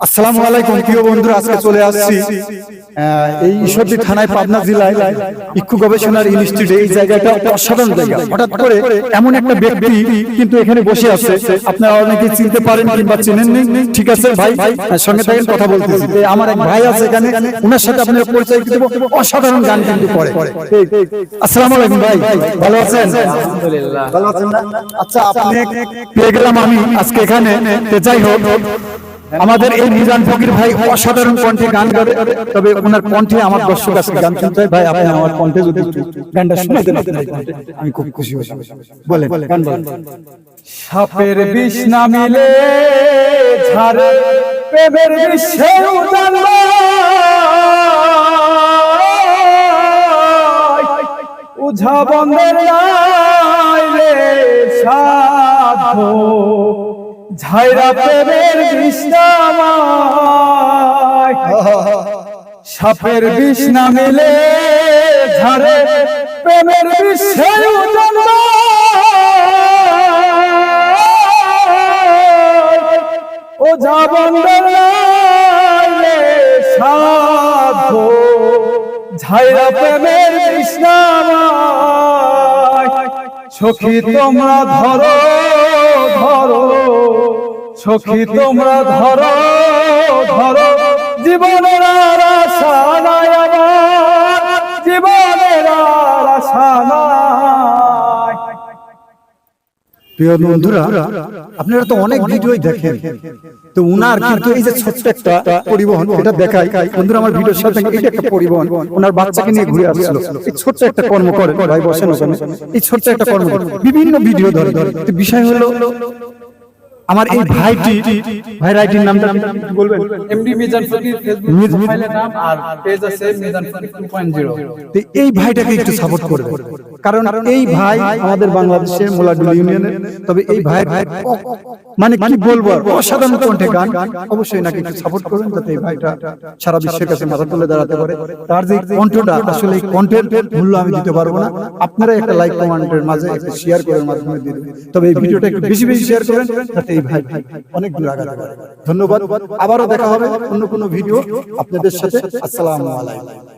আসসালামু আলাইকুম প্রিয় বন্ধুরা, আজকে চলে আসছি এই ঈশ্বরদী থানায়, পাবনা জেলায় ইক্ষু গবেষণার ইনস্টিটিউট। এই জায়গাটা অসাধারণ জায়গা। হঠাৎ করে এমন একটা ব্যক্তি কিন্তু এখানে বসে আছে, আপনারা অনেকে চিনতে পারেন কিংবা চেনেন। ঠিক আছে ভাই, সঙ্গে থাকেন, কথা বলতেছি। আমার এক ভাই আছে এখানে, ওনার সাথে আপনার পরিচয় দেব। অসাধারণ গান কিন্তু করে। আসসালামু আলাইকুম ভাই, ভালো আছেন? আলহামদুলিল্লাহ। ভালো আছেন না? আচ্ছা, আপনি পেয়ে গেলাম আমি আজকে এখানে। যাই হোক, আমাদের এই মিজান ফকির ভাই অসাধারণ কণ্ঠে গান করে, তবে ওনার কণ্ঠে আমার দর্শক আজকে গান শুনতে হয়। ভাই, আপনি আমার কণ্ঠে যদি গানটা শুনে দেন আমি খুব খুশি হই। বলেন, গান বলেন। সাপের বিষ না মিলে ঝাড়ে প্রেমের বিষে উদান উঝা বন্ধের রে সাধো ঝাইরা প্রেমের বিষ নামায়। সাপের বিষ না মিলে ঝাড়ে প্রেমের বিষে উদান ওঝা বন্ধের রে সাধো ঝাইরা প্রেমের বিষ নামায়। সখী তোমরা ধরো ধরো, সখী তোমরা ধরো ধরো, জীবনের আর আশা নাই আমার, জীবনের আর আশা নাই। প্রিয় বন্ধুরা, আপনারা তো অনেক ভিডিওই দেখেন, তো উনার কিন্তু এই যে ছোট্ট একটা পরিবহন, এটা দেখায় বন্ধুরা আমার ভিডিওর সাথে। এটা একটা পরিবহন, ওনার বাচ্চাকে নিয়ে ঘুরে আসছিল। এই ছোট্ট একটা কর্ম করে ভাই, বসেন ওখানে। এই ছোট্ট একটা কর্ম করে বিভিন্ন ভিডিও ধরে। বিষয় হলো আমার এই ভাইটি, ভাইটির নামটা বলবেন? এমডি মিজান ফকির ফেসবুক প্রোফাইলের নাম, আর পেজ আছে মিজান ফকির 2.0। এই ভাইটাকে একটু সাপোর্ট করবে, কারণ এই ভাই আমাদের বাংলাদেশের মোলাডুল ইউনিয়নের। তবে এই ভাই মানে কি বলবো, অসাধারণ কণ্ঠে গান। অবশ্যই নাকি একটু সাপোর্ট করবেন, যাতে এই ভাইটা সারা বিশ্বের কাছে মাথা তুলে দাঁড়াতে পারে। তার যে কণ্ঠটা, আসলে এই কণ্ঠের মূল্য আমি দিতে পারবো না। আপনারা একটা লাইক কমেন্টের মাঝে একটা শেয়ার করার মাধ্যমে দিয়ে দেবেন। তবে এই ভিডিওটা একটু বেশি বেশি শেয়ার করেন, যাতে এই ভাই অনেক দূর আগাতে পারে। ধন্যবাদ। আবারও দেখা হবে অন্য কোনো ভিডিও আপনাদের সাথে। আসসালামু আলাইকুম।